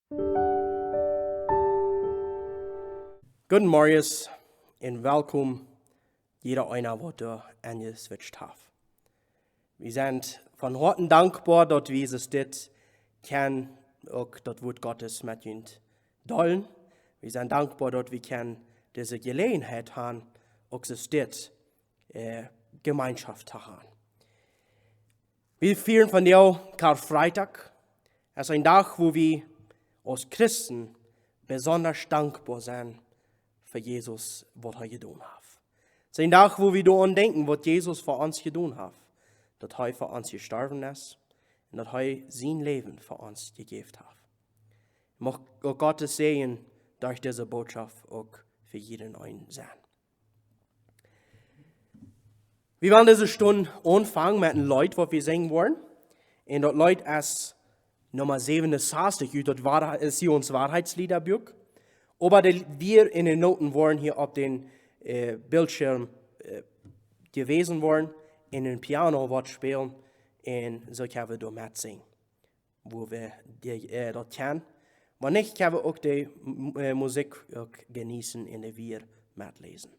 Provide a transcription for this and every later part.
Guten Morgen und willkommen jeder einer, was du angeswitcht hat. Wir sind von Herzen dankbar, dass wir es dit kennen, auch das Wort Gottes mit uns teilen. Wir sind dankbar, dass wir diese Gelegenheit haben, auch es dit Gemeinschaft zu haben. Wir feiern von dir Karfreitag. Es ist ein Tag, wo wir als Christen besonders dankbar sind für Jesus, was er getan hat. Es ist ein Tag, wo wir daran denken, was Jesus für uns getan hat. Dass er für uns gestorben ist und dass er sein Leben für uns gegeben hat. Ich möchte Gottes Segen durch diese Botschaft auch für jeden einen sein. Wir wollen diese Stunde anfangen mit den Leuten, was wir singen wollen. Und das Lied ist Nummer 67, das ist hier uns Wahrheitsliederbuch. Aber wir in den Noten wollen hier auf den Bildschirm gewesen wollen, in den Piano was spielen und so können wir da mitsingen, wo wir das kennen. Aber nicht können wir auch die Musik auch genießen und wir mitlesen.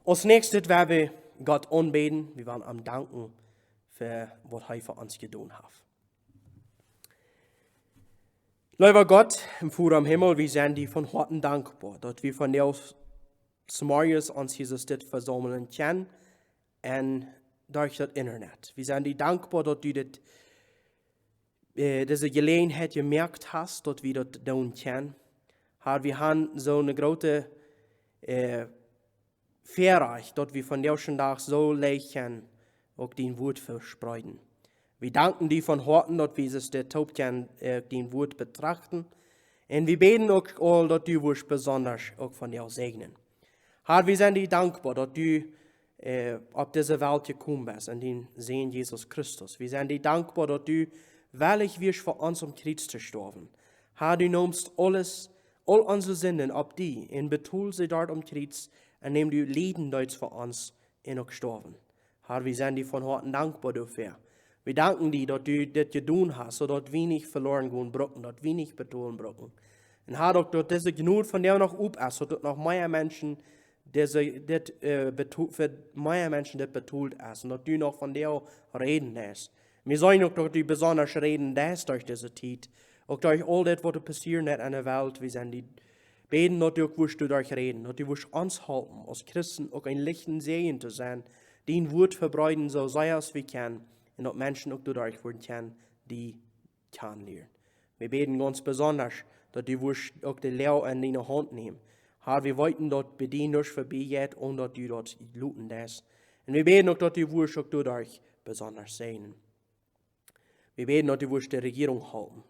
Als nächstes werden wir Gott anbeten. Wir werden ihm danken für was er für uns getan hat. Lieber Gott, im Vater im Himmel, wir sind dir von Herzen dankbar, dass wir von dir zum Morgens uns dieses Dit versammeln können und durch das Internet. Wir sind dir dankbar, dass du diese Gelegenheit gemerkt hast, dass wir das tun können. Wir haben so eine große Verreich, dass wir von dir schon Tag so leicht auch den Wort verspreiten. Wir danken dir von Herzen, dass wir es der Taub den Wort betrachten. Und wir beten auch all, dass du wirst besonders auch von dir segnen. Herr, wir sind dir dankbar, dass du auf diese Welt gekommen bist, in den Sehen Jesus Christus. Wir sind dir dankbar, dass du wahrlich wirst für uns am Kreuz zu sterben. Herr, du nimmst all unsere Sünden auf dich und betuhlst sie dort am Kreuz, indem du Leben dort für uns auch gestorben. Herr, wir sind dir von Herzen dankbar dafür. Wir danken dir, dass du das getan hast, sodass wir nicht verloren gehen brücken, dass wir nicht betonen brücken. Und Herr, dass diese Gnade von dir noch up ist, sodass noch mehr Menschen für mehr Menschen das betont ist und dass du noch von dir reden lässt. Wir sollen auch, dass du besonders reden lässt durch diese Zeit. Auch durch all das, was passiert in der Welt. Wir sind die beten, dass du durch reden, dass du uns helfen, als Christen auch ein lichten Segen zu sein, die ein Wort verbreiten, so sehr als wir können, und dass Menschen auch dadurch werden können, die kennenlernen. Wir beten ganz besonders, dass du auch die Lehre in deine Hand nehmen. Herr, wir wollten, dass bei dir nicht vorbeigeht und dass du dort looten lässt. Und wir beten auch, dass du auch dadurch besonders segnen. Wir beten, dass du die Regierung halten,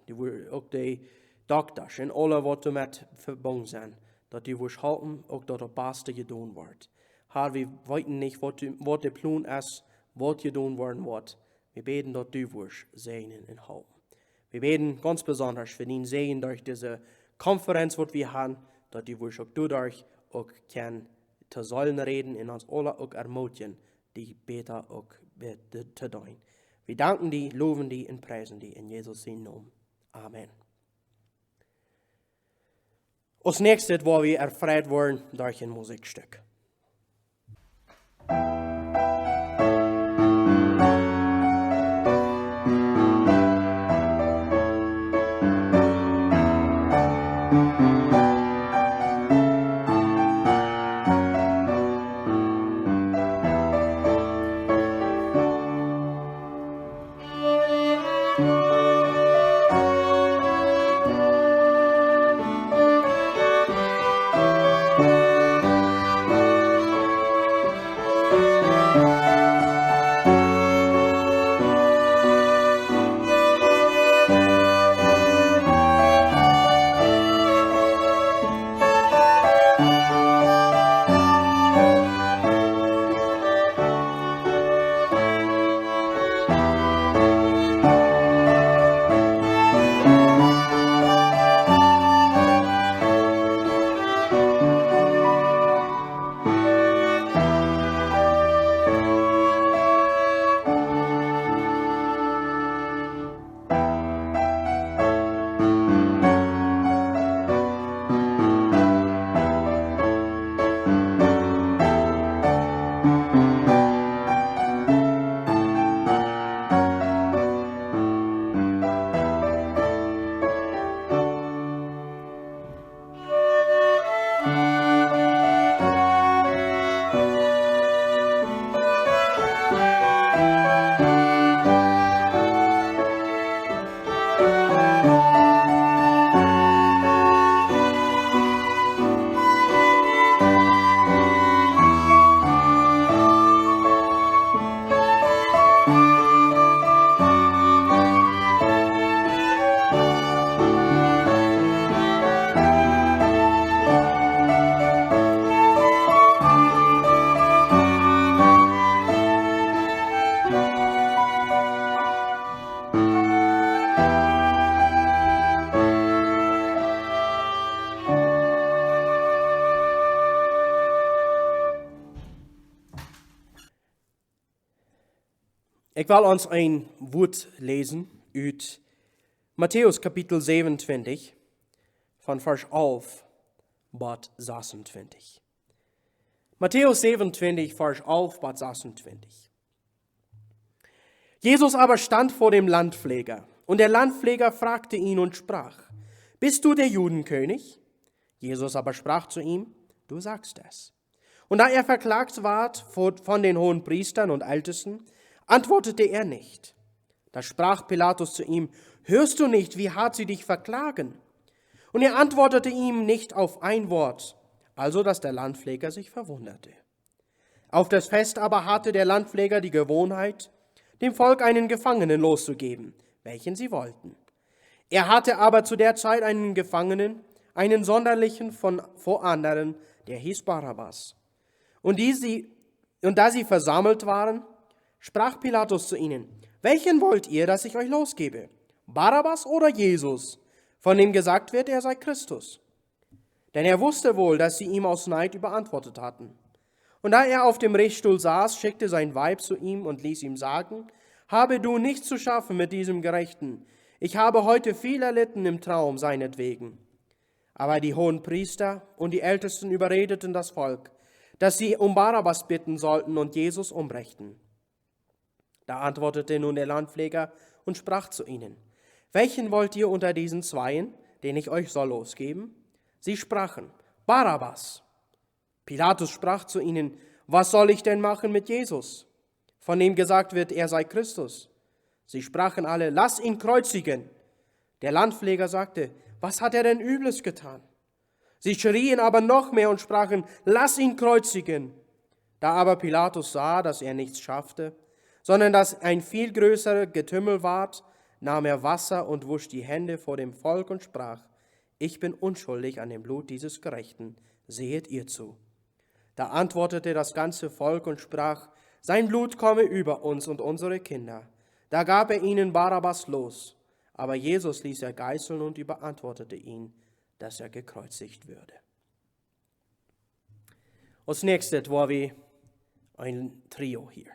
auch die Doktors und alle, was damit verbunden sind, dass du halten, auch dass das Beste getan wird. Herr, wir wollten nicht, was der Plan ist, was getan werden wird. Wir beten, dass du segnen und halten. Wir beten ganz besonders für den Segen durch diese Konferenz, die wir haben, dass du auch dadurch auch zu sollen reden und uns alle auch ermutigen, die Beter auch zu tun. Wir danken dir, loben dir und preisen dir in Jesus' Namen. Amen. Als nächstes wollen wir erfreut worden durch ein Musikstück. Ik wil ons een woord lezen uit Matthäus kapitel 27, van vers 11 tot 26. Matthäus 27, vers 11 tot 26. Jesus aber stand vor dem Landpfleger, und der Landpfleger fragte ihn und sprach, bist du der Judenkönig? Jesus aber sprach zu ihm, du sagst es. Und da er verklagt ward von den hohen Priestern und Ältesten, antwortete er nicht. Da sprach Pilatus zu ihm, hörst du nicht, wie hart sie dich verklagen? Und er antwortete ihm nicht auf ein Wort, also dass der Landpfleger sich verwunderte. Auf das Fest aber hatte der Landpfleger die Gewohnheit, dem Volk einen Gefangenen loszugeben, welchen sie wollten. Er hatte aber zu der Zeit einen Gefangenen, einen sonderlichen vor anderen, der hieß Barabbas. Und da sie versammelt waren, sprach Pilatus zu ihnen, welchen wollt ihr, dass ich euch losgebe? Barabbas oder Jesus, von dem gesagt wird, er sei Christus? Denn er wusste wohl, dass sie ihm aus Neid überantwortet hatten. Und da er auf dem Richtstuhl saß, schickte sein Weib zu ihm und ließ ihm sagen, Habe du nichts zu schaffen mit diesem Gerechten. Ich habe heute viel erlitten im Traum seinetwegen. Aber die Hohenpriester und die Ältesten überredeten das Volk, dass sie um Barabbas bitten sollten und Jesus umbrächten. Da antwortete nun der Landpfleger und sprach zu ihnen: Welchen wollt ihr unter diesen Zweien, den ich euch soll losgeben? Sie sprachen: Barabbas. Pilatus sprach zu ihnen: Was soll ich denn machen mit Jesus, von dem gesagt wird, er sei Christus? Sie sprachen alle: Lass ihn kreuzigen. Der Landpfleger sagte: Was hat er denn Übles getan? Sie schrien aber noch mehr und sprachen: Lass ihn kreuzigen. Da aber Pilatus sah, dass er nichts schaffte, sondern dass ein viel größerer Getümmel ward, nahm er Wasser und wusch die Hände vor dem Volk und sprach: Ich bin unschuldig an dem Blut dieses Gerechten, sehet ihr zu. Da antwortete das ganze Volk und sprach: Sein Blut komme über uns und unsere Kinder. Da gab er ihnen Barabbas los, aber Jesus ließ er geißeln und überantwortete ihn, dass er gekreuzigt würde. Als nächstes war wir ein Trio hier.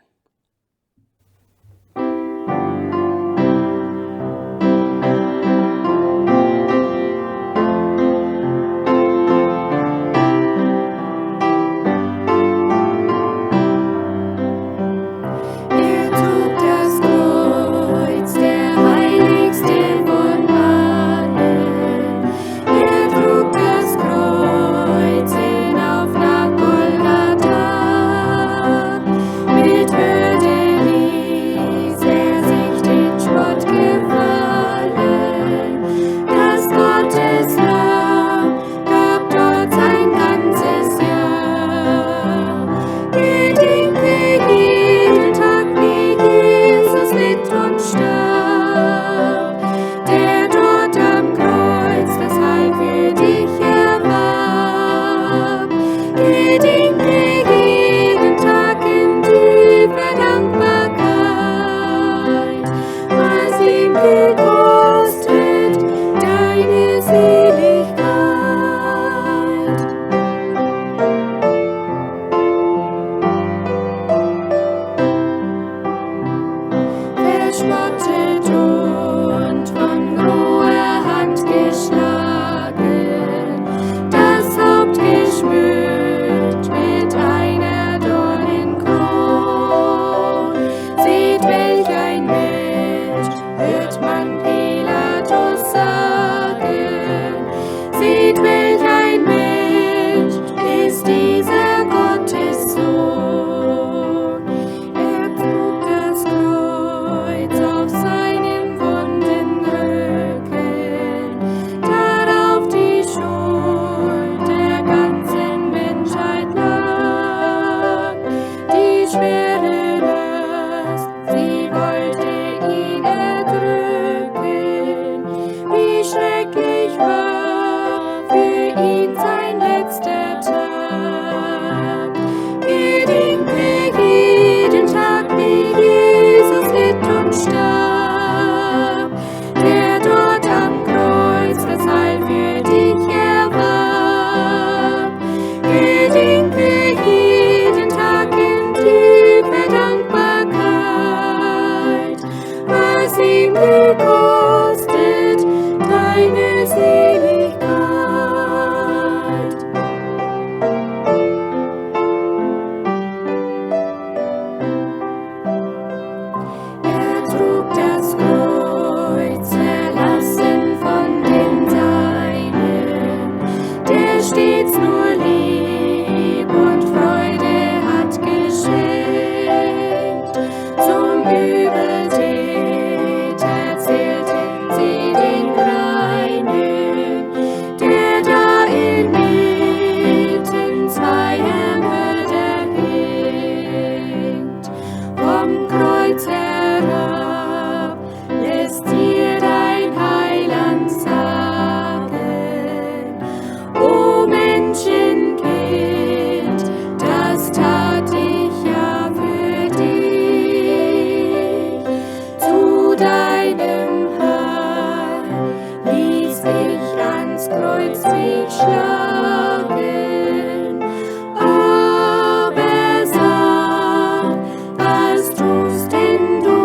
Aber sag, als tust denn du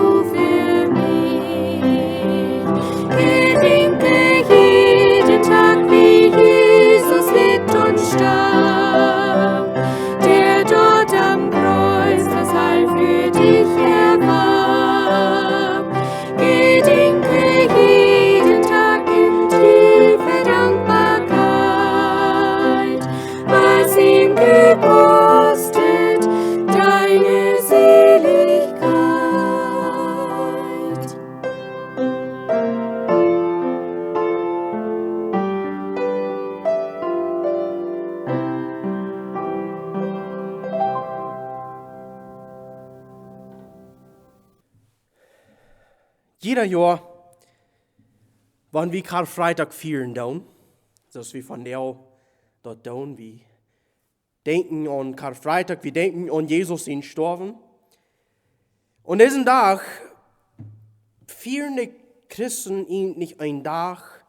Jeder Jahr, wenn wir Karfreitag feiern, dass wir von der dort tun, wir denken an Karfreitag, wir denken an Jesus in Sterben. Und diesen Tag feiern die Christen nicht einen Tag,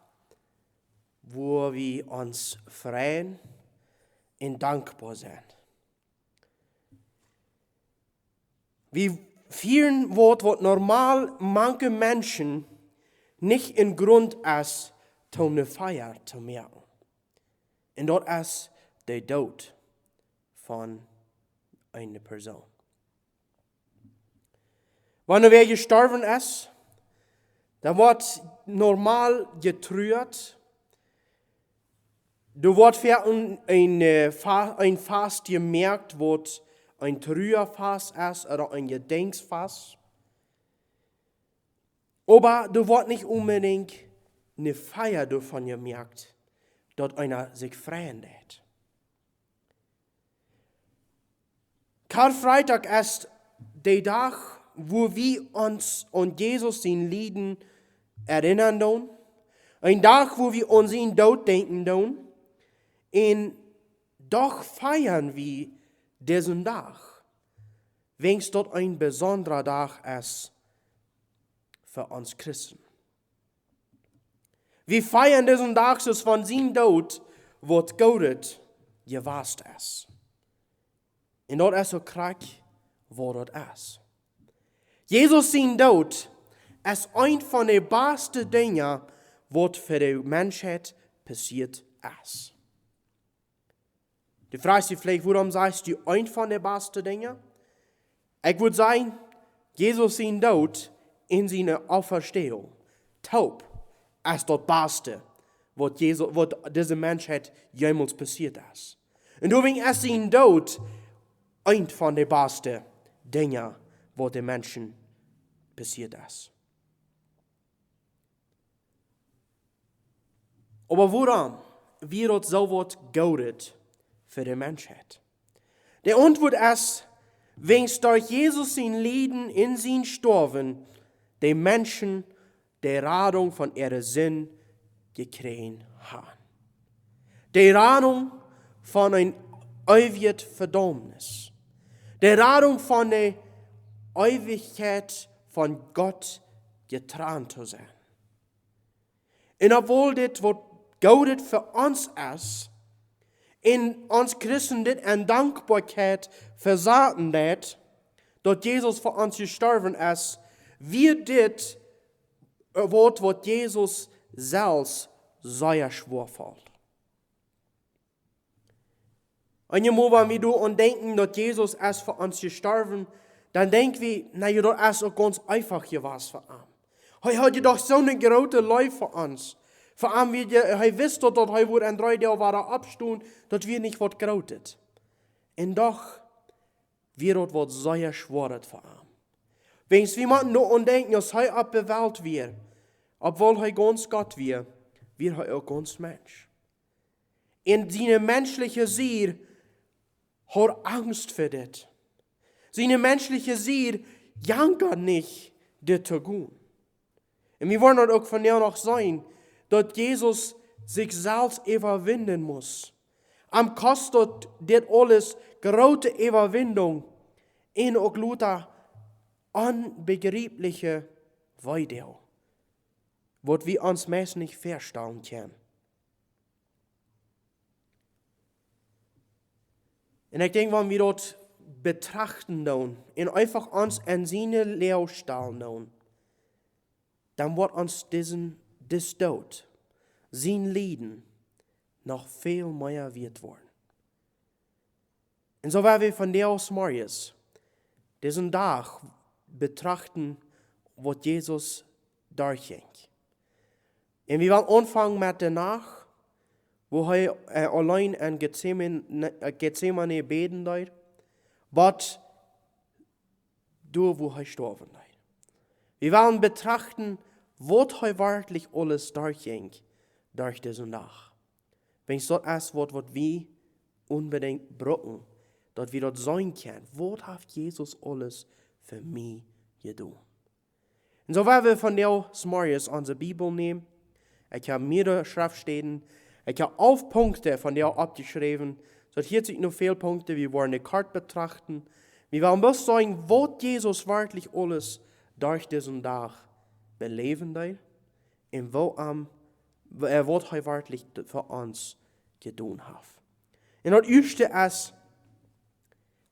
wo wir uns freuen und dankbar sind. Wir feiern was normal manche Menschen nicht in Grund ist, um eine Feier zu merken. Und dort ist der Tod von einer Person. Wenn er gestorben ist, dann wird normal getrüht. Da wird für ein Fast gemerkt, wo ein Trüherfass ist oder ein Gedenksfass. Aber da wird nicht unbedingt eine Feier davon gemerkt, dass einer sich freuen lässt. Karfreitag ist der Tag, wo wir uns an Jesus den Lieden erinnern tun. Ein Tag, wo wir an seinen Tod denken tun. Und doch feiern wir diesen Tag, wenn es dort ein besonderer Tag ist für uns Christen. Wir feiern diesen Tag, so von seinem Tod wird Gott gewasst ist. Und dort ist so krank, wo dort ist. Jesus sein Tod ist ein von den besten Dingen, was für die Menschheit passiert ist. Du fragst dich vielleicht, warum sagst du ein von den besten Dingen? Ich würde sagen, Jesus sein Tod in seiner Auferstehung. Taub ist das Beste, was diese Menschheit jemals passiert ist. Und deswegen ist sein Tod ein von den besten Dingen, was den Menschen passiert ist. Aber warum wird so was geoutet für die Menschheit? Der Antwort ist, wenn es durch Jesus sein Leben in sein Sterben die Menschen die Rettung von ihren Sinn gekriegt haben. Die Rettung von ein ewiges Verdammnis. Die Rettung von der Ewigkeit von Gott getrennt zu sein. Und obwohl das, was Gott für uns ist, in uns Christen das in Dankbarkeit versagen hat, dass Jesus für uns gestorben ist, wird das Wort, was Jesus selbst sehr schwor fällt. Und wenn wir daran denken, dass Jesus ist für uns gestorben, dann denken wir, naja, das ist auch ganz einfach gewesen für ihn. Er hat doch so eine große Leid für uns. Vor allem, er wusste, dass er wohl in 3 Tagen war abstund, dass wir nicht was grautet. Und doch wird das was sehr schwer für ihn. Wenn es jemanden nur denken, dass er abbewählt wird, obwohl er ganz Gott wird er auch ganz Mensch. In seine menschliche Seele hat Angst für das. Seine menschliche Seele jankert nicht, das zu tun. Und wir wollen auch von der noch sein, dass Jesus sich selbst überwinden muss. Am kostet das alles große Überwindung in auch Luther unbegreifliche Weide, was wir uns meist nicht verstehen können. Und ich denke, wenn wir dort betrachten und einfach uns in seine Lehre stellen, dann wird uns das Tod, sein Leiden, noch viel mehr wird worden. Und so werden wir von der aus morgens diesen Tag betrachten, was Jesus durchging. Und wir wollen anfangen mit der Nacht, wo er allein in Gethsemane beten dort, was wo er gestorben ist. Wir wollen betrachten, was er wirklich alles durchging, durch diesen Tag. Wenn es dort ist, was wir unbedingt brauchen, dass wir dort sein können, was hat Jesus alles für mich getan? Und so werden wir von der morgens unsere Bibel nehmen. Ich habe mehrere Schriftstellen. Ich habe 11 Punkte von der abgeschrieben. So hier sind noch viele Punkte. Wir wollen eine Karte betrachten. Wir wollen bloß sagen, was Jesus wirklich alles durch diesen Tag beleven will. Und was er wirklich für uns getan hat. Und das erste ist,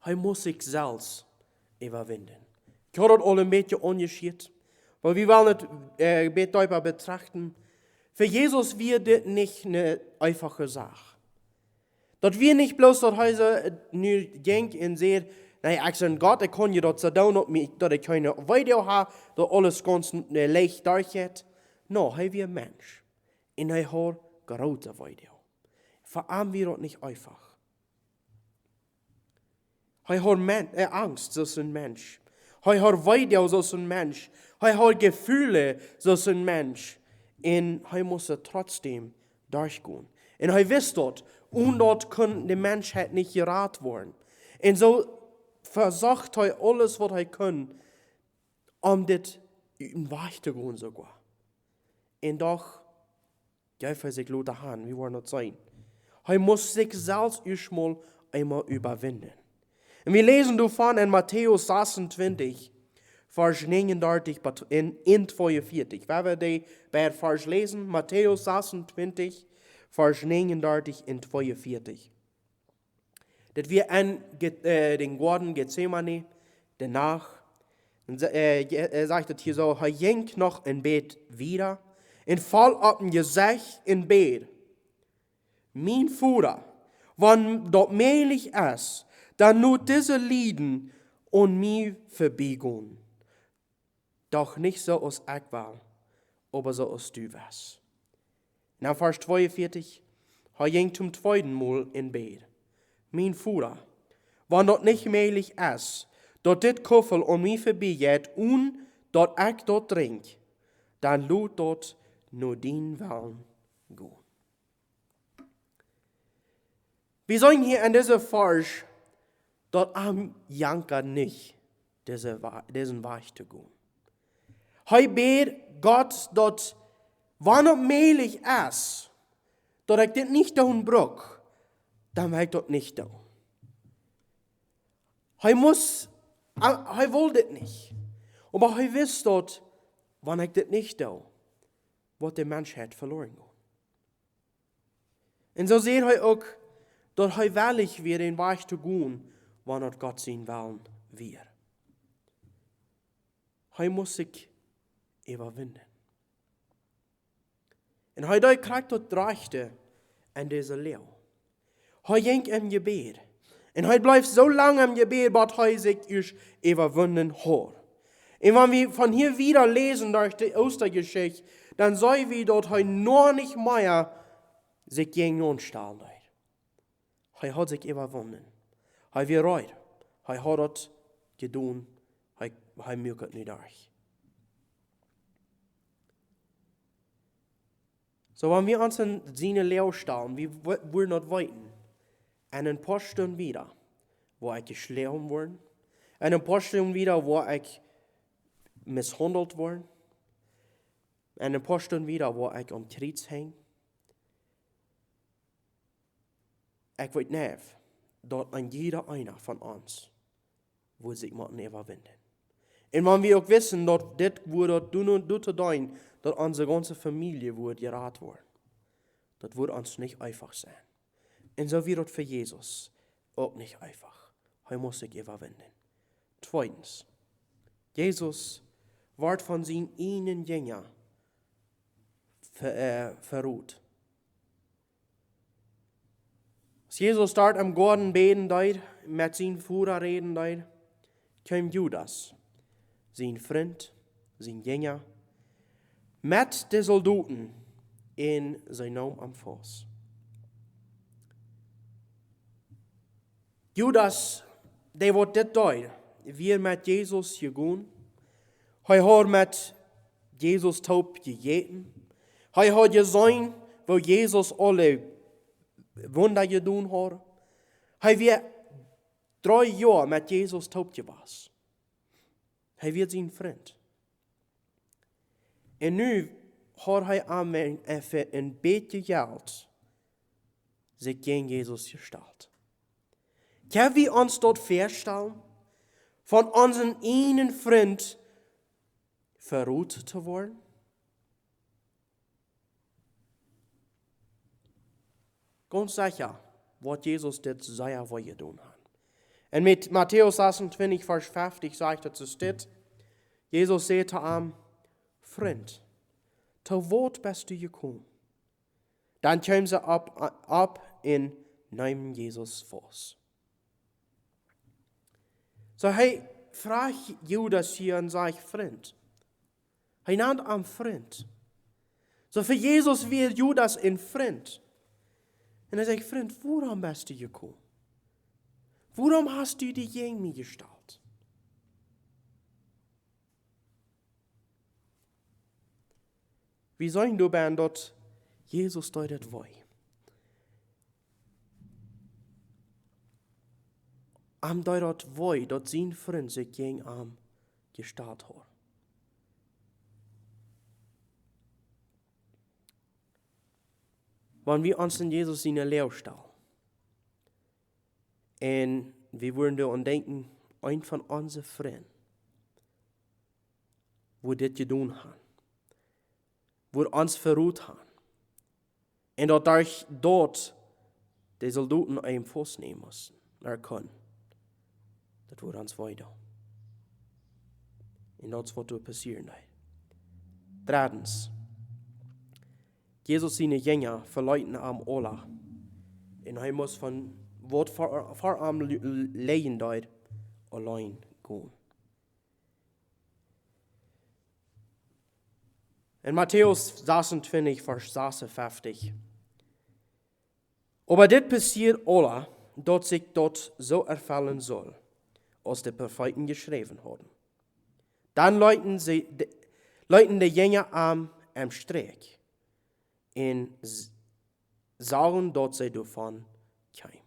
er muss sich selbst überwinden. Ich habe das alle ein bisschen unterschieden. Weil wir wollen es darüber betrachten. Für Jesus wird das nicht eine einfache Sache. Dass wir nicht bloß dass er nu denkt und sagt, nein, ich sage Gott, ich kann ja das so tun, dass ich keine Video habe, dass alles ganz leicht durchgeht. No, er wird Mensch. Und er hat große Video. Vor allem wird das nicht einfach. Er hat Angst, so ein Mensch. Er hat Video, so ein Mensch. Er hat Gefühle, so ein Mensch. Und er muss trotzdem durchgehen. Und er weiß dort, und dort kann die Menschheit nicht geraten werden. Und so versucht er alles, was er kann, das in Weg zu gehen sogar. Und doch, greift er sich Leute an, wie wollen das sein? Er muss sich selbst erstmal einmal überwinden. Und wir lesen davon in Matthäus 26, Vers 39 in 42. Wenn wir die bei Vers lesen, Matthäus 26, Vers 39 in 42. Das wir an den Garten Gethsemane, danach, er sagt das hier so, er ging noch in Bett wieder und fall auf ein Gesicht in Bett. Mein Vater, wann dort mehlig ist, dann nur diese Lieden und mir vorbeigehen. Doch nicht so als ich will, aber so als du warst. Nach Vers 42, er ging zum zweiten Mal in Bett. Mein Vater, wann dort nicht mehlig ist, dort dit Kuffel an mir vorbeigeht und dort ich dort trink, dann lud dort nur den Willen gehen. Wir sagen hier in dieser Vers, dort am Janker nicht diesen Weg zu gehen. Hij bet Gott, dat wanneer melig is, dat ik dit niet doen brok, dan wil ik dat niet doen. Hij wil dit niet. Maar hij wist dat, wanneer ik dit niet doe, wordt de mensheid verloren gaan. En zo ziet hij ook, dat hij willig weer den Weg te gaan, wanneer Gott zijn willen weer. Hij muss zich überwinden. En hij krijgt dat rechte in deze leeuw. Hij ging in gebed. En hij blijft zo lang im Gebet, dat hij zich eerst überwinden hat. En wenn wir von hier wieder lesen durch die Ostergeschichte, dann sehen wir, dass er noch nicht mehr sich gegen uns stellen hat. Er hat sich überwunden. Er wird reut. Er hat das getan. Er mögt es nicht durch. So, wenn wir uns in seine Lehre stellen, wir wollen nicht weiten. Und ein paar Stunden wieder, wo ich geschlagen wurde. Und ein paar Stunden wieder, wo ich misshandelt wurde. Und ein paar Stunden wieder, wo ich am Kreuz hing. Ich weiß nicht, dass an jeder einer von uns will sich mal überwinden. Und wenn wir auch wissen, dass das würde tun, dass unsere ganze Familie wird gerat werden, das wird uns nicht einfach sein. Und so wird es für Jesus auch nicht einfach. Er muss sich überwinden. Zweitens, Jesus wird von seinen einen Jünger verrät. Als Jesus dort am Garten beten dort, mit seinem Vater reden dort, kam Judas, sein Freund, sein Jünger, mit den Soldaten in sein Namen am Fuß. Judas, der wird das dort, wie mit Jesus gegangen. Er hat mit Jesus taub gegessen. Er hat gesehen, wo Jesus alle Wunder getan hat. Er wird 3 Jahre mit Jesus taub gewesen. Er wird sein Freund. En nu har hij aan even een beetje geld zich tegen Jezus gesteld. Kan we ons dat voorstellen? Van onze ene vriend verroet te worden? Ganz sicher, wat Jezus dit zei wat je doen had. En met Matthäus 26, vers 50 sagt het zo dit. Jezus zei te hem, vriend, te wat bist du gekomen? Dan kwamen ze op en namen Jezus vast. So hij vraagt Judas hier en zegt, vriend. Hij namt hem vriend. So voor Jezus weer Judas een vriend. En hij zegt, vriend, waarom bist du gekomen? Waarom hast du die gegen mich gestalt? Wie sollen du ben dat Jezus dat wou? Am dat wou, dat zijn vriend zich gegen hem gestalt had. Wanneer we ons in Jezus in de leeuw stellen. En we worden er denken, een van onze vrienden, wo dit gedaan hebben. Wo ons verroet hebben. En dat daar dort de soldaten een vastnemen moesten. Naar kon. Dat wordt ons weiter. En dat is wat er passieren. Drittens. Jezus zijn jünger verleuten am Ola. En hij moest van wat voor am leien deed alleen gaan. In Matthäus 26, vers 56. Aber dit passiert alle, dat zich dat zo ervallen soll, als de Propheten geschreven hadden. Dan leuten de jünger am Streek. En sagen dat zij daarvan kwamen.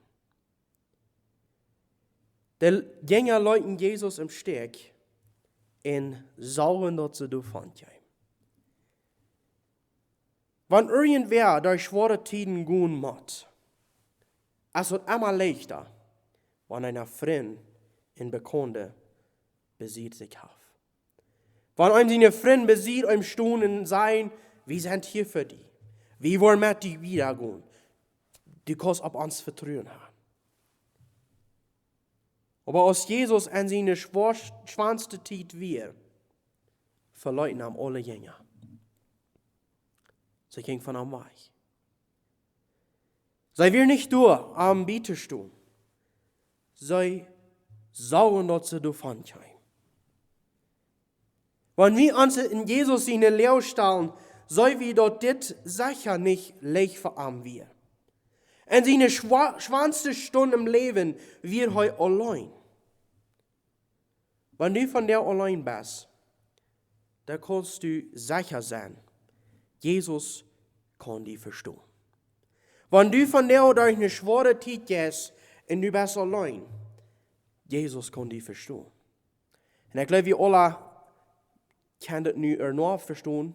De jünger leuten Jezus im Steg en sagen dat ze daarvan kwamen. Wanneer irgendwer durch schwere Tiden gehen moet, es wird immer leichter, wenn ein Freund in Bekannte besiegt sich hat. Wenn einem seine Freund besiegt, im Stunden sein, wir sind hier für dich. Wir wollen mit dir wiedergehen. Du kannst auf uns vertrauen haben. Aber als Jesus an seine schwanste Zeit wir, verleuten ihm alle Jünger. Sie ging von ihm weg. Sei wir nicht durch am Bieterstuhl. Sei sagen, dass sie davon kommen. Wenn wir uns in Jesus in der Lehre stellen, sei wir dort dit sicher nicht leicht für ihm wir. Und seine schwanste Stunde im Leben wir heute allein. Wenn du von der allein bist, da kannst du sicher sein, Jesus kann dich verstehen. Wenn du von der durch eine schwere Zeit gehst und du bist allein, Jesus kann dich verstehen. Und ich glaube, wir alle können das nur verstehen,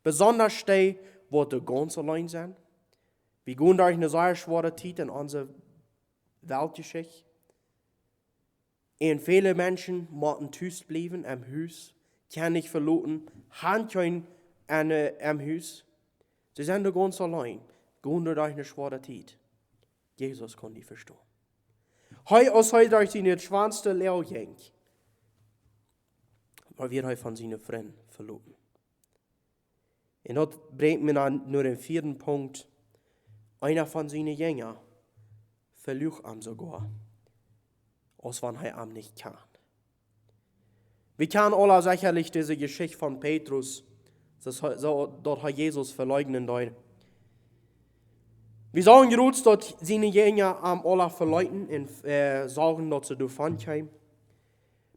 besonders die, die ganz allein sind. Wir gehen durch eine sehr schwere Zeit in unserer Weltgeschichte. Und viele Menschen müssen Haus bleiben, im Haus, können nicht verlassen, haben kein im Haus. Sie sind da ganz allein, gehen durch eine schwere Zeit. Jesus kann die verstehen. Als heute durch seine schwanste Lehre ging, weil wir von seinen Freunden verloren. Und das bringt mir dann nur den vierten Punkt. Einer von seinen Jüngern verlog ihm sogar, als wenn er ihm nicht kann. Wir kennen alle sicherlich diese Geschichte von Petrus, dort hat Jesus verleugnen dort. Wir sagen jetzt, dass seine Jünger am alle verleugnen und sagen, dass sie davon kommen.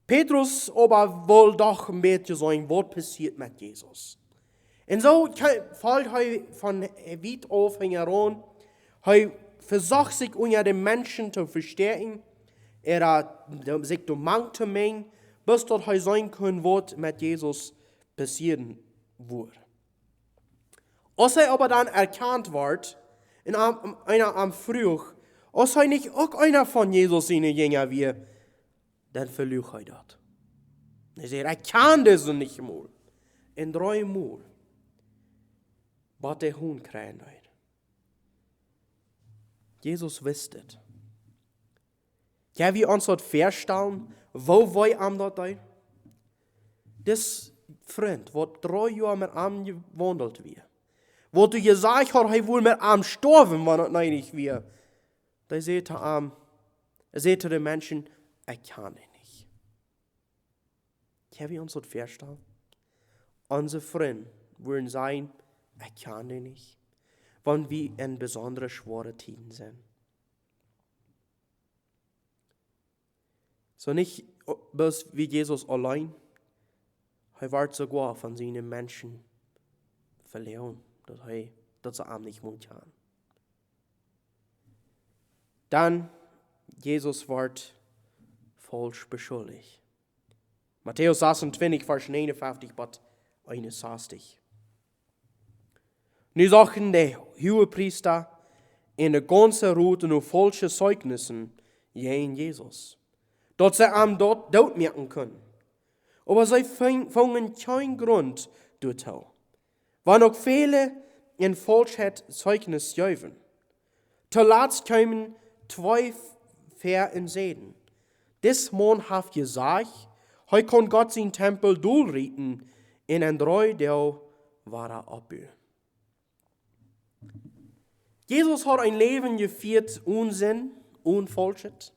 Petrus aber wohl doch ein bisschen sagen, was passiert mit Jesus. Und so fällt er von weit auf heran. Er versucht sich unter den Menschen zu verstärken. Sich zu machen zu mengen, bis dort er sein kann, was mit Jesus passieren wurde. Als er aber dann erkannt wird, in einer am Früh, als er nicht auch einer von Jesus seine Jünger wie, dann verlog er das. Er sagt, er kann das nicht mehr. In 3 Mal, was der Hund kriegen wird. Jesus wusste es. Ja, wir uns dort verstellen, wo wir am dort sein? Das Freund, der 3 Jahre mit ihm gewandelt wird, wo du gesagt hast, er will mit ihm sterben, wenn er nicht wird, da sagt er den Menschen, ich kann ihn nicht. Ja, wir uns dort verstellen? Unsere Freunde würden sagen, ich kann ihn nicht, wenn wir in besondere schwere Zeiten sind. So nicht bloß wie Jesus allein, er wird sogar von seinen Menschen verlieren, dass er ihm nicht mehr kann. Dann, Jesus wird falsch beschuldigt. Matthäus 26, Vers 59 bis 61. Nu sagen die Hohepriester in der ganzen Route nur falsche Zeugnissen gegen Jesus, dass sie ihm dort merken können. Aber sie fangen keinen Grund dazu. Wann auch viele in Falschheit Zeugnis geben. Zuletzt kamen 2 in Säden. Des Mann hat gesagt, heute kann Gott sein Tempel durchrichten, in ein 3 der war er abü. Jesus hat ein Leben geführt, Unsinn, Unfalschheit.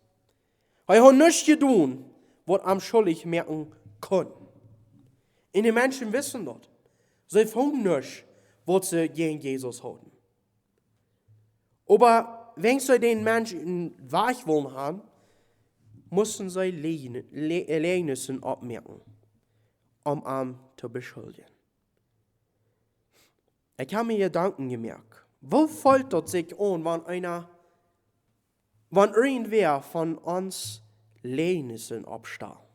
Er hat nichts getan, was am schuldig merken kann. Und die Menschen wissen das. Sie fangen nicht, was sie gegen Jesus hatten. Aber wenn sie den Menschen weich wollen haben, mussten sie Lehnissen abmerken, um ihn zu beschuldigen. Ich habe mir Gedanken gemerkt, wo fühlt das sich an, wenn irgendwer von uns Lehnissen abstaut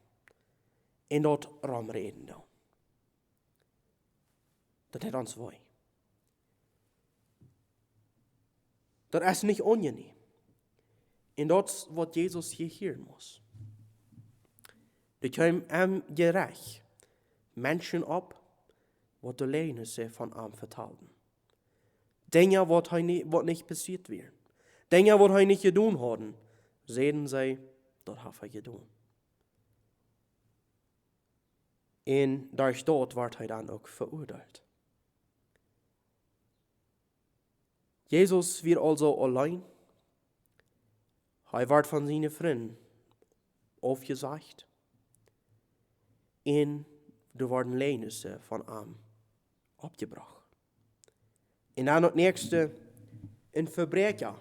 und dort rumreden da. Das hat uns weh. Das ist nicht angenehm. Und das, was Jesus hier hören muss. Die können gerecht Menschen ab, was die Lehnissen von ihm verteilen. Dinge, was nicht passiert wären. Dinge, was er nicht getan haben, sehen sie, das hat er getan. Und durch dort wird er dann auch verurteilt. Jesus wird also allein. Er wird von seinen Freunden aufgesagt. Und da werden Lehnissen von ihm abgebracht. Und dann das nächste, ein Verbrecher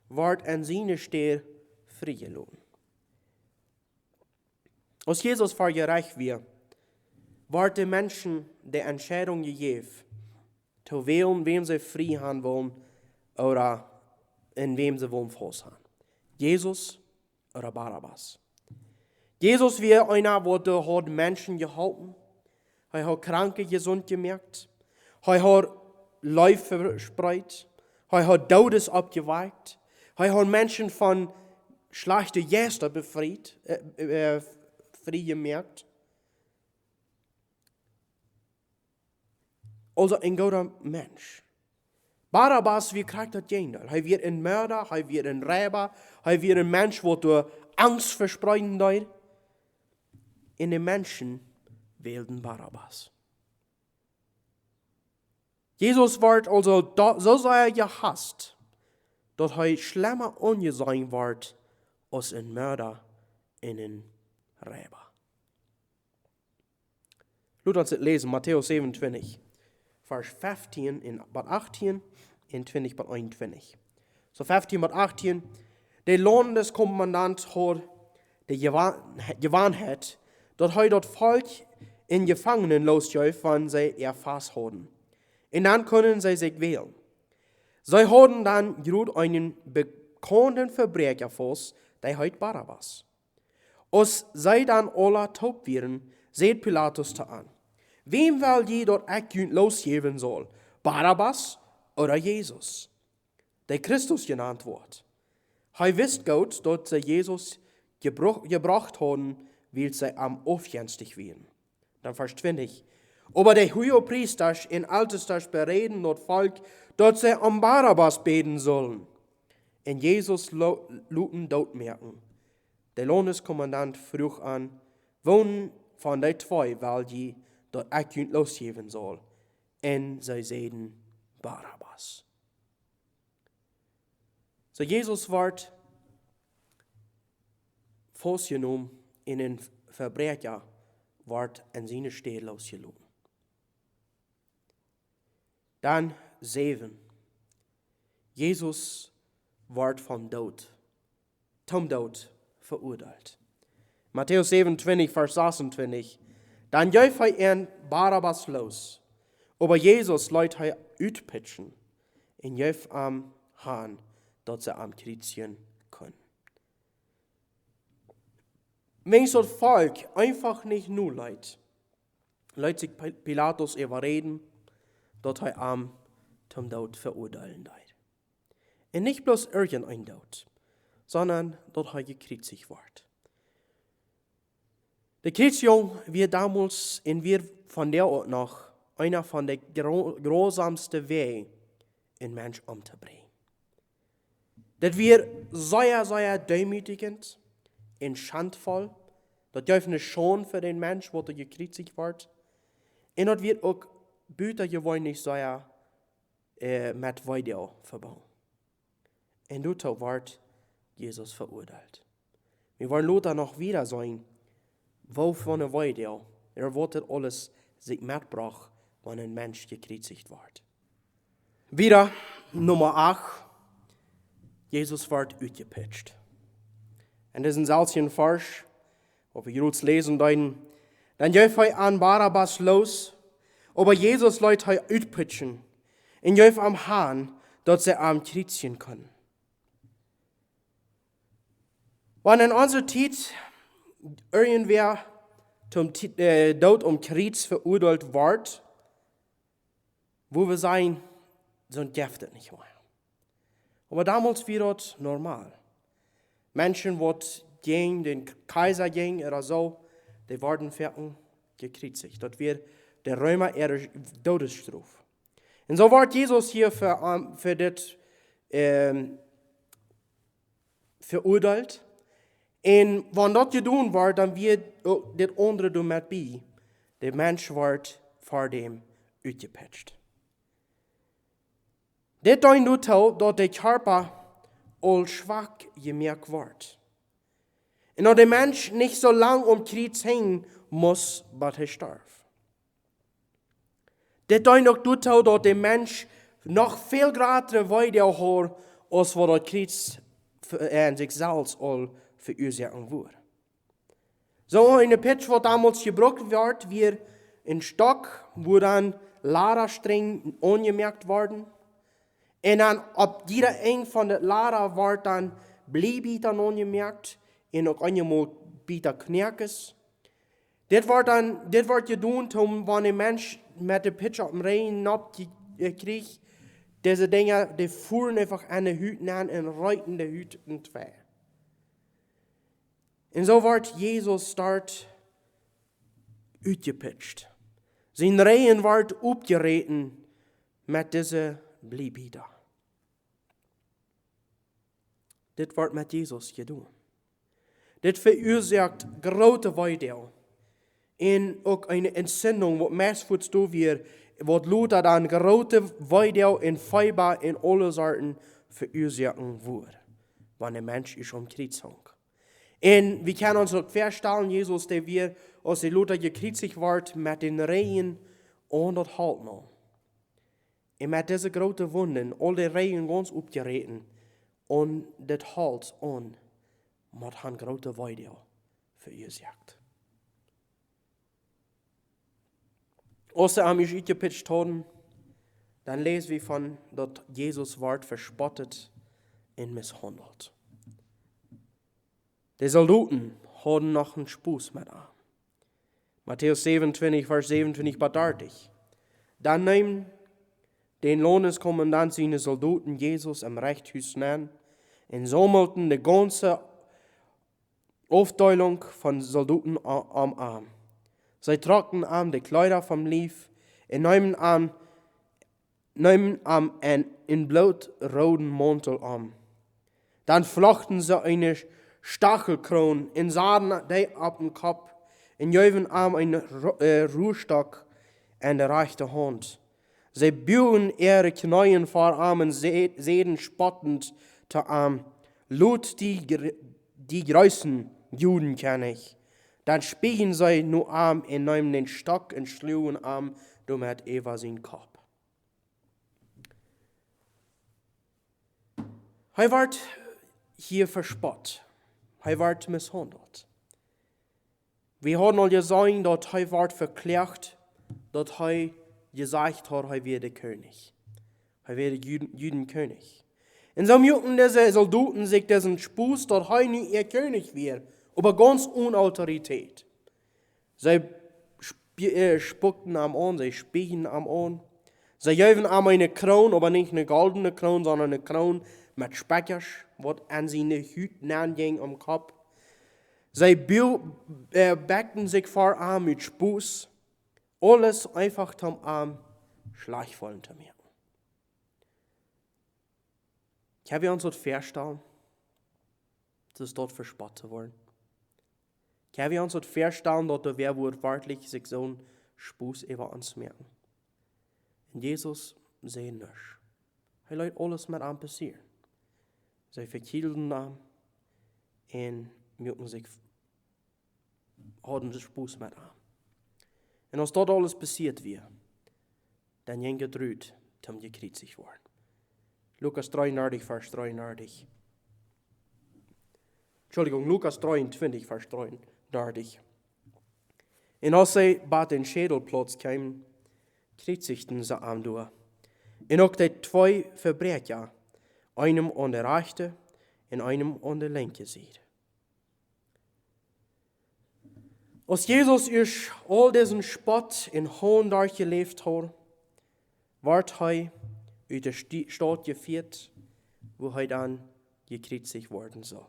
wird an seine Stelle freigelassen. Als Jesus vor Gericht wird den Menschen die Entscheidung gegeben, zu wählen, wem sie frei haben wollen oder in wem sie wollen festhalten. Jesus oder Barabbas. Jesus war einer, der hat Menschen geholfen, er hat Kranke gesund gemacht, er hat Läufe verspreit, er hat Todes abgeweicht, er hat Menschen von schlechten Gästen befreit, frei gemacht. Also ein guter Mensch. Barabbas, wie kriegt das Gegenteil? Er wird ein Mörder, er wird ein Räuber, er wird ein Mensch, der durch Angst verspreiten soll. Und die Menschen wählten Barabbas. Jesus wird also so sehr gehasst, dass er schlimmer angesehen wird als ein Mörder und ein Räuber. Lass uns das lesen, Matthäus 27. Vers 15 bis 18 und 20 bis 21. So 15 bis 18. Der Lohn des Kommandanten hat die Gewohnheit, dass er das Volk in Gefangenen losläuft, wenn sie erfasst haben. Und dann können sie sich wählen. Sie haben dann gerade einen bekannten Verbrecher fast, der heißt Barabbas. Als sie dann alle taub wären, sieht Pilatus an: Wem will je dort ich losgeben soll? Barabbas oder Jesus? Der Christus genannt wird. Hij wist gut, dass sie Jesus gebracht haben, weil sie am aufjenstig waren. Dann Vers 20. Aber der Hohepriester in Altestas bereden das Volk, dass sie am Barabbas beten sollen. Und Jesus luten dort merken. Der Lohneskommandant frug an, wohin von den zwei weil je dort ich losgeben soll. Und sie sagten Barabbas. So Jesus wird festgenommen in den Verbrecher, wird an seine Stelle losgelassen. Dann 7. Jesus wird vom Tod verurteilt. Matthäus 27, Vers 26. Dann jäuf er Barabbas los, aber Jesus lässt er utpitchen und jäuf am Hahn, dass sie am Kreuzchen können. Wenn das Volk einfach nicht nur lässt sich Pilatus überreden, dass er am Tod verurteilen wird. Und nicht bloß irgendein Tod, sondern dass er gekreuzigt wird. Der Kreuzung wird damals und wird von der Ort noch einer von den grausamsten Wegen, einen Mensch umzubringen. Das wird sehr, sehr demütigend und schandvoll. Das dürfen nicht schon für den Mensch, wo er gekreuzigt wird. Und das wird auch buitengewöhnlich sehr mit Weide verbaut. Und dort wird Jesus verurteilt. Wir wollen Luther noch wieder sagen, wo von der Weide, wird das alles sich mitgebracht, wenn ein Mensch gekreuzigt wird. Wieder Nummer 8. Jesus wird ausgepitcht. Und das ist ein solchen Vers, wo wir jetzt lesen, dann jäuf er an Barabbas los, aber Jesus lässt er auspitchen und jäuf am Hahn, dass sie am Kreuzchen können. Wenn in unserer Zeit irgendwer zum Tod Kreuz verurteilt wird, wo wir sagen, so darf das nicht mehr. Aber damals war das normal. Menschen, die gegen den Kaiser gingen oder so, die wurden gekreuzigt. Das wird der Römer ihre Todesstrafe. Und so wird Jesus hier für das verurteilt. Und wenn das getan wird, dann wird das andere damit bei. Der Mensch wird vor dem ausgepitcht. Das deutet dazu, dass der Körper all schwach gemerkt wird. Und dass der Mensch nicht so lange Kreuz hängen muss, bis er stirbt. Das deutet auch dazu, dass der Mensch noch viel größere Weide hat, als was das Kreuz in sich selbst all verursachen würde. So eine Pitch, was damals gebraucht wird, wie ein Stock, wo dann Laderstränge angemerkt worden. Und dann, ob jeder eng von den Lader wird dann Bleibieter angemerkt, und auch einmal Bieter Knerkes. Das wird getan, wenn ein Mensch mit dem Pitch auf dem Rhein nicht kriegt, diese Dinger, die fuhren einfach an den Hüten an und reuten die Hüten zwei. Und so wird Jesus dort ausgepitcht. Sein Rehen wird aufgereten mit diesen Bleibieter. Das wird mit Jesus getan. Das verursacht große Weide. Und auch eine Entzündung, was meistens da wird, wird Luther dann große Weide und Fieber in alle Sorten verursachen würde, wenn ein Mensch ist Kreuz hängt. Und wir können uns auch vorstellen, Jesus, der wir als der Luther gekreuzigt wird, mit den Rehen und das Halt noch. Und mit diesen großen Wunden, all die Rehen ganz aufgereten und das Halt an, mit han große Weide verursacht. Als er mich ausgepitcht haben, dann lesen wir von, dass Jesus wird verspottet und misshandelt. Die Soldaten hatten noch einen Spuß mit an. Matthäus 27, Vers 27 bis 30. Dann nahm den Lohneskommandant seine Soldaten Jesus im Rechthuis an und sammelten die ganze Aufteilung von Soldaten am Arm. Sie trockten am die Kleider vom Leib und nahmen am einen blutroten Mantel an. Dann flochten sie eine Stachelkrone und sahen die auf den Kopf und gaben am einen Ruhestock in der rechten Hand. Sie bügen ihre Knie vor ihm und sehen spottend zu ihm: Lut die größten Juden kenne ich. Dann spiegen sie nur am und nahmen den Stock und schlugen am damit Eva seinen Kopf. Er wird hier verspott. Er wird misshandelt. Wir haben al gesehen, dass er wird verklärt, dass er gesagt hat, er werde König. Er werde Judenkönig. Und so müssen diese Soldaten sich diesen Spuß, dass er nicht ihr König wird, aber ganz ohne Autorität. Sie spuckten am an, sie spielen am an. Sie gaben ihm eine Krone, aber nicht eine goldene Krone, sondern eine Krone mit Speckers, was an seine Hüte ging am Kopf. Sie beckten sich vor ihm mit Spuß. Alles einfach zum Arm schleichvollen zu mir. Können wir uns dort vorstellen, dass dort verspottet worden? Können wir uns dort vorstellen, dass der Wehrwort wörtlich sich so ein Spuß über uns merken? Und Jesus sehen nicht. Er lässt alles mit ihm passieren. Sie verkielten ihn und müssen sich haben den Spuß mit ihm. Und als dort alles passiert wird, dann ging gedrückt, zum gekreuzigt worden. Lukas 33, Vers 33. Lukas 23, Vers 33. Und als sie bei den Schädelplatz kamen, kreuzigten sie ihm durch. Und auch die zwei Verbrecher, einem an der rechten und einem an der linken Seite. Als Jesus durch all diesen Spott und Hohn durchgelebt hat, wird er aus der Stadt geführt, wo er dann gekreuzigt worden soll.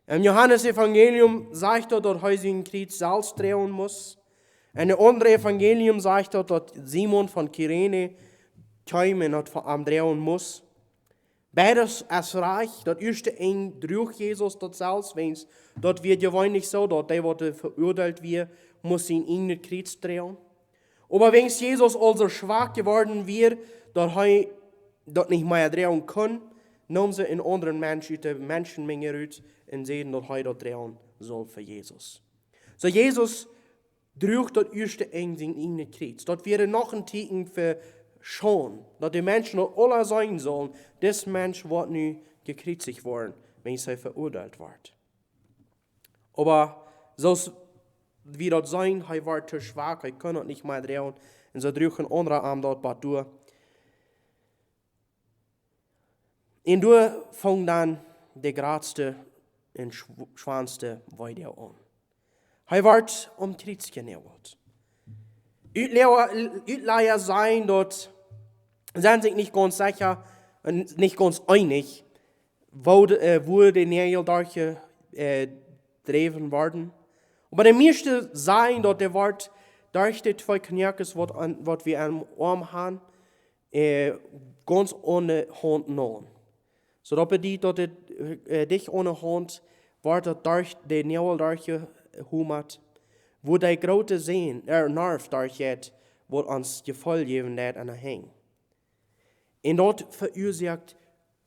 Im Johannes-Evangelium sagt er, dass er seinen Kreuz selbst drehen muss. In einem anderen Evangelium sagt er, dass Simon von Kyrene kommen und von ihm drehen muss. Beides ist reich, das erste ein durch Jesus dort selbst, wenn es dort wird gewöhnlich so, dass der, der verurteilt wird, muss ihn in den Kreuz drehen. Aber wenn Jesus also schwach geworden wird, dass er dort nicht mehr drehen kann, nehmen sie einen anderen Menschen aus der Menschenmenge raus und sehen, dass er dort drehen soll für Jesus. So Jesus drückt dort erste ein in den Kreuz. Dort wird noch ein Ticken für schon, dass die Menschen alle sein sollen, das Mensch wird nu gekreuzigt worden, wenn sie verurteilt wird. Aber so wie das sein, er wird zu schwach, er kann nicht mehr drehen, und sie drücken andere Arm dort bei durch. Und du fängt dann der gradste und schwanste Weide an. Er wird Kreuz genäht. Utleier sein, dort sind sich nicht ganz sicher und nicht ganz einig, wo die Nägel durchgedreven werden. Aber der meiste sein, dort der Wort durch die zwei Knirkes, was wir am Arm haben, ganz ohne Hand nahen. So dass bedeutet, dass dich ohne Hand wird durch die Nägel durchgehumert, wo der große Nerv durchgeht, wo uns Gefühl geben wird an der Hänge. Und dort verursacht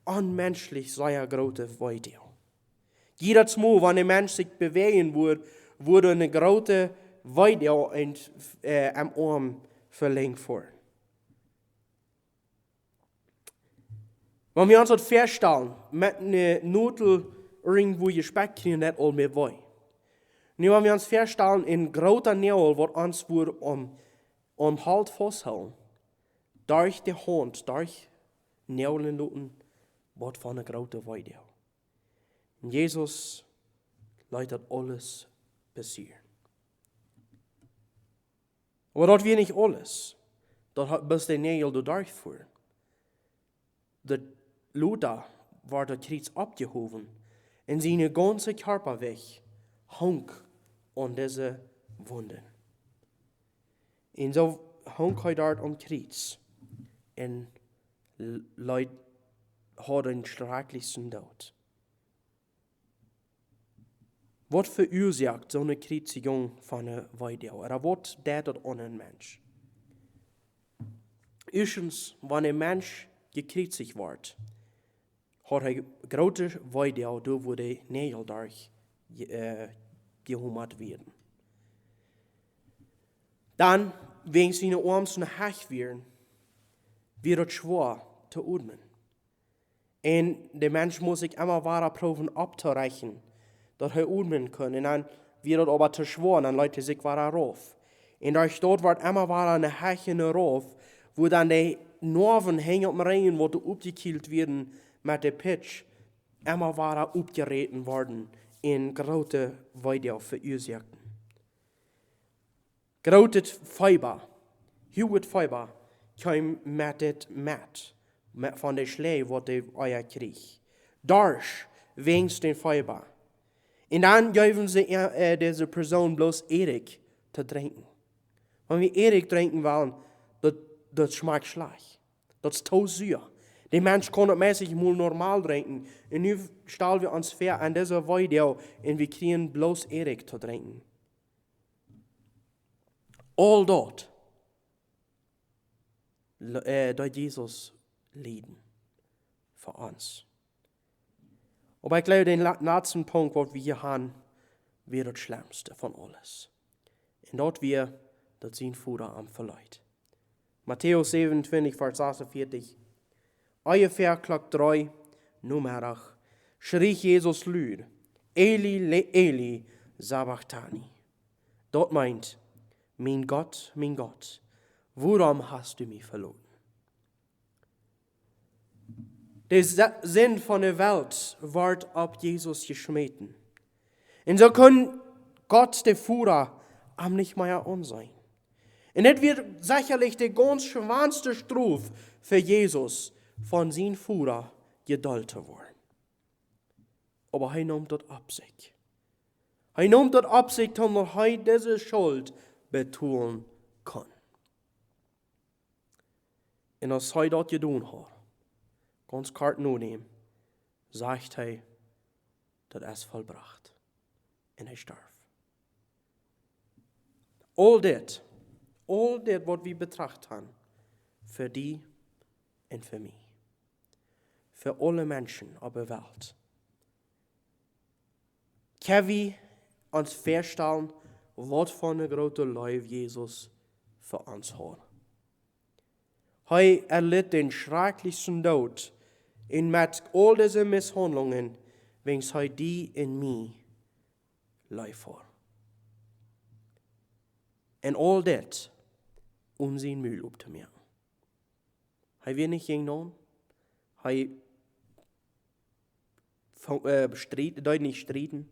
unmenschlich sehr große Weide. Jedes Mal, wenn ein Mensch sich bewegen würde, wurde eine große Weide am Arm verlängert worden. Wenn wir uns das vorstellen, mit einer Nudel irgendwo gespeckt kriegen, nicht all mehr weh. Nu, wenn wir uns vorstellen, in großer Nägel, was uns am Halt festhalten, durch die Hand, durch Nägeln luten, wird von einer großen Weide. Und Jesus lässt das alles passieren. Aber dort wir nicht alles. Dort bis der Nägel durchfuhr. Der Luther war der Kreuz abgehoben. Und seine ganze Körper weg hang an diese Wunden. Und so hang er dort am Kreuz. Und Leute hat den schrecklichsten Tod. Was verursacht so eine Kreuzigung von einer Weide? Oder was tätet an einen Mensch? Erstens, wenn ein Mensch gekreuzigt wird, hat er große Weide, da wo die Nägel durch gehummert werden. Dann, wenn seine Arme so hech werden, wird es schwer zu atmen. Und der Mensch muss sich immer weiter proben abzureichen, dass er atmen kann. Und dann wird es aber zu schwer, dann läuft er sich weiter rauf. Und durch dort wird immer weiter eine Hechene rauf, wo dann die Nerven hängen am Ringen, wo die abgekühlt werden mit der Pitch, immer weiter abgeraten worden in große Weide verursachten. Große Fiber, huge Fiber, kam mit dem Matt, von der Schläge, wo die Eier kriegt. Durch wegen den Fiber. Und dann geben sie diese Person bloß Erik zu trinken. Wenn wir Erik trinken wollen, das schmeckt schlecht. Das ist zu süß. Der Mensch kann nicht mäßig mal normal trinken. Und nun stellen wir uns vor an dieser Weide und wir kriegen bloß Erik zu trinken. All dort, durch Jesus leiden für uns. Aber ich glaube, den letzten Punkt, was wir hier haben, wäre das Schlimmste von alles. Und dort wir, das sein Vater am Verleid. Matthäus 27, Vers 46. Ungefähr Klock 3, Nummerach, schrie Jesus lüd, Eli, Eli, sabachthani. Dort meint, mein Gott, warum hast du mich verloren? Der Sinn von der Welt wird auf Jesus geschmeten. Und so kann Gott, der Führer, am nicht mehr sein. Und das wird sicherlich die ganz schwerste Strafe für Jesus von seinem Führer geduldet worden. Aber er nimmt das ab sich. Er nimmt das ab sich, damit er diese Schuld betonen kann. Und als er das getan hat, ganz kort nehmen, sagt er, dass es vollbracht. Und er starb. All das, was wir betrachtet haben, für die und für mich. Für alle Menschen auf der Welt. Können wir uns vorstellen, was für eine große Liebe Jesus für uns hat. Er erlitt den schrecklichsten Tod und mit all diesen Misshandlungen, wenn er die in mir lief hat. Und all das, sein Müll abzumerken. Er will nicht genommen, er nicht streiten,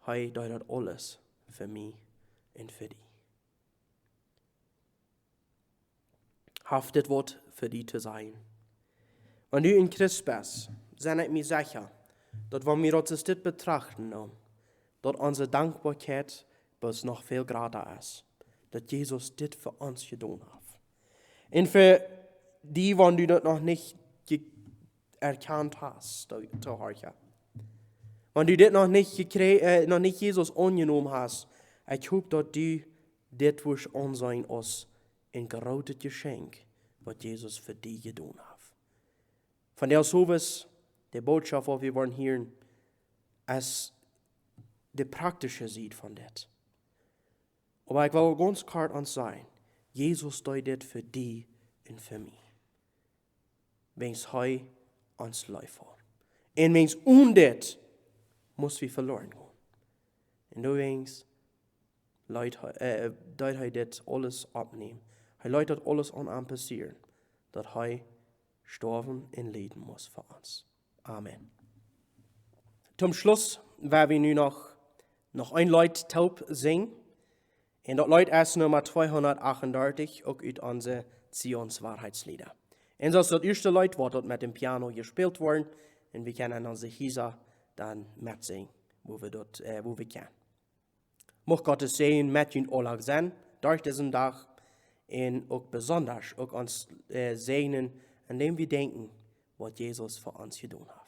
er deutet alles für mich und für dich. Haftet wird für dich zu sein. Wenn du in Christus bist, bin ich mir sicher, dass wenn wir uns das betrachten, dass unsere Dankbarkeit bis noch viel größer ist, dass Jesus das für uns getan hat. Und für die, wenn du das noch nicht erkannt hast, zu horchen. Wenn du das noch nicht Jesus angenommen hast, ich hoffe, dass du das wirst ansehen als ein großes Geschenk, was Jesus für dich getan hat. Von der Service, der Botschaft, die wir wollen hören, als die praktische Seite von das. Aber ich will ganz klar uns sagen, Jesus tut das für dich und für mich. Wenn es heute uns läuft. Und wenn es das muss wir verloren gehen. Und übrigens, Leute, das alles abnehmen. Er läutet alles an passieren, dass er sterben und leiden muss für uns. Amen. Zum Schluss werden wir nun noch ein Lied taub singen. En dat Leut ist Nummer 238, auch uit onze Zionswahrheitslieder. En zoals dat eerste Leut wordt dat met dem Piano gespielt worden. En wir können onze Hieser dann mitsingen, wo wir können. Mocht Gottes Segen mit uns alle sein, durch diesen Tag. Und auch besonders auch uns segnen, indem wir denken, was Jesus für uns getan hat.